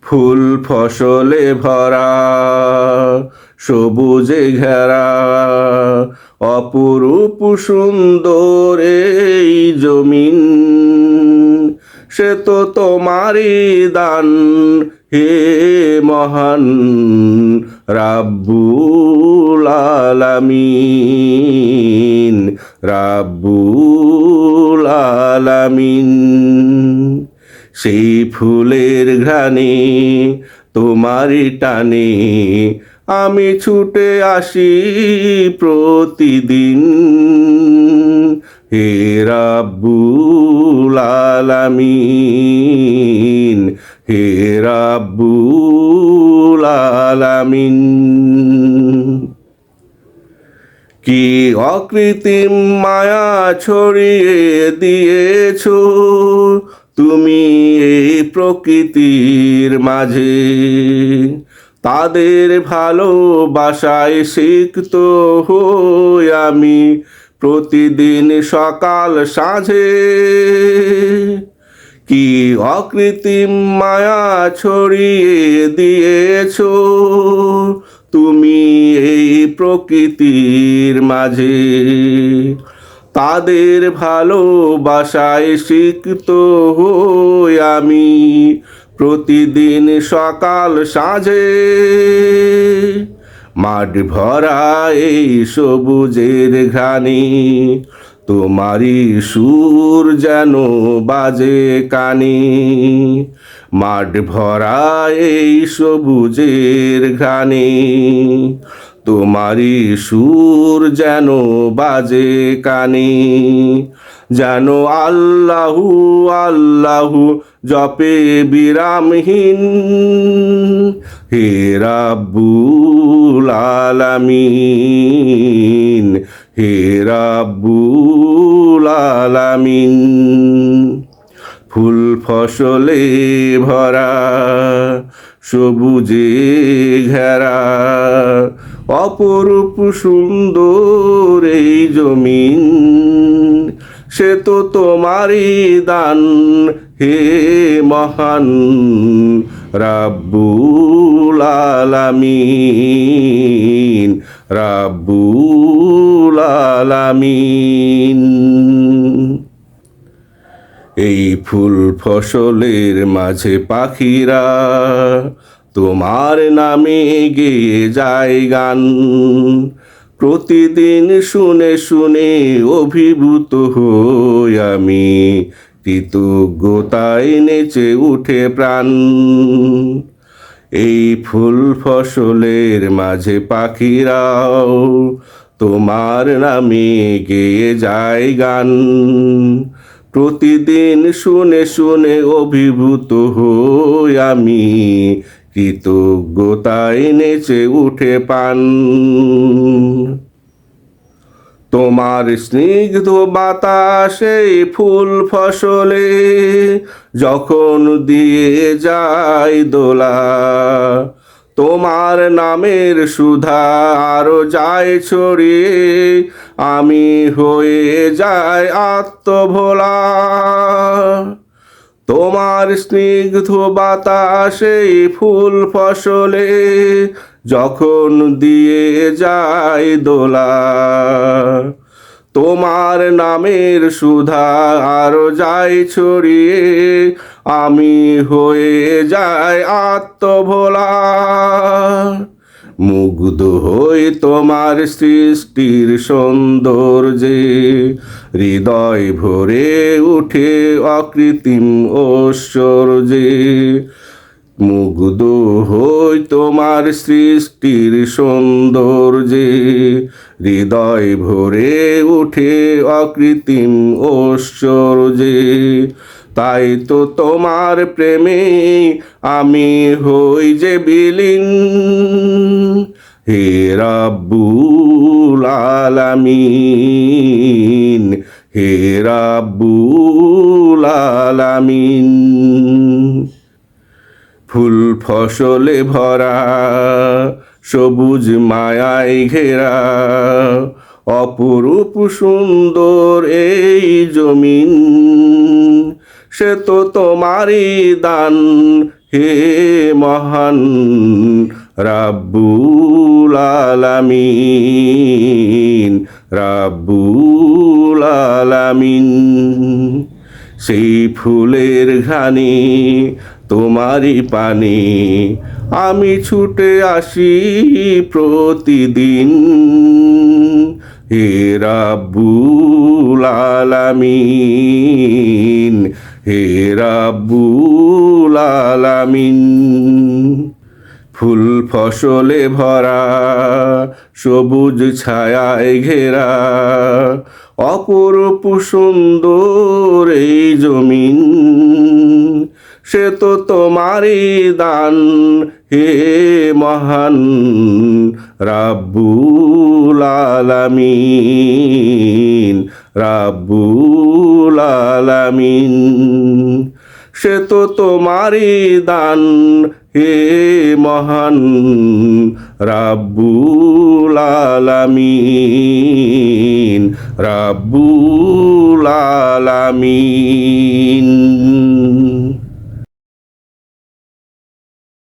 ফুল ফসলে ভরা, সবুজে ঘেরা, অপরূপ সুন্দর এই জমিন। সে তো তোমারই দান হে মহান রাব্বুল আলামিন, রাব্বুল আলামিন। সেই ফুলের ঘ্রাণে তোমারই টানে আমি ছুটে আসি প্রতিদিন। হে রাব্বুল আলামিন, হে রাব্বুল আলামিন। কি অকৃত্রিম মায়া ছড়িয়ে দিয়েছো তুমি এই প্রকৃতির মাঝে। তাদের ভালোবাসায় সিক্ত হই আমি প্রতিদিন সকাল সাঁঝে। কি অকৃত্রিম মায়া ছড়িয়ে দিয়েছো তুমি এই প্রকৃতির মাঝে। তাদের ভালোবাসায় সিক্ত হই আমি প্রতিদিন সকাল সাঁঝে। মাঠ ভরা এই সবুজের ঘ্রাণে তোমারই সুর যেন বাজে কানে। মাঠ ভরা এই সবুজের ঘ্রাণে তোমারই সুর যেন বাজে কানে। যেন আল্লাহু আল্লাহু জপে বিরামহীন হে রাব্বুল আলামিন, হে রাব্বুল আলামিন। ফুল ফসলে ভরা, সবুজে ঘেরা, অপরূপ সুন্দর এই জমিন। সে তো তোমারই দান হে মহান রাব্বুল আলামিন, রাব্বুল আলামিন। এই ফুল ফসলের মাঝে পাখিরা তোমার নামে গেয়ে যায় গান। প্রতিদিন শুনে শুনে অভিভূত হই আমি, কৃতজ্ঞতায় নেচে উঠে প্রাণ। এই ফুল ফসলের মাঝে পাখিরাও তোমার নামে গেয়ে যায় গান। প্রতিদিন শুনে শুনে অভিভূত হই আমি, কৃতজ্ঞতায় নেচে উঠে পান। তোমার স্নিগ্ধ বাতাসে ফুল ফসলে যখন দিয়ে যায় দোলা। তোমার নামের সুধা আরো যায় ছড়িয়ে, আমি হয়ে যাই আত্মভোলা। তোমার স্নিগ্ধ বাতাসে ফুল ফসলে যখন দিয়ে যায় দোলা। তোমার নামের সুধা আরো যায় ছড়িয়ে, আমি হয়ে যাই আত্মভোলা। মুগ্ধ হই তোমার সৃষ্টির সৌন্দর্যে, হৃদয় ভরে উঠে অকৃত্রিম ঐশ্বর্যে। মুগ্ধ হই তোমার সৃষ্টির সৌন্দর্যে, হৃদয় ভরে উঠে অকৃত্রিম ঐশ্বর্যে। তাই তো তোমার প্রেমে আমি হই যে বিলীন হে রাব্বুল আলামিন, হে রাব্বুল আলামিন। ফুল ফসলে ভরা, সবুজ মায়ায় ঘেরা, অপরূপ সুন্দর এই জমিন। সে তো তোমারই দান হে মহান রাব্বুল আলামিন, রাব্বুল আলামিন। সেই ফুলের ঘানি তোমারই পানি আমি ছুটে আসি প্রতিদিন, হে রাব্বুল আলামিন, হে রাব্বুল আলামিন। ফুল ফসলে ভরা সবুজ ছায়ায় ঘেরা অপরূপ সুন্দর এই জমিন, সে তো তোমারই দান হে মহান রাব্বুল আলামিন, রাব্বুল আলামিন। সে তো তোমারই দান হে মহান রাব্বুল আলামিন, রাব্বুল আলামিন।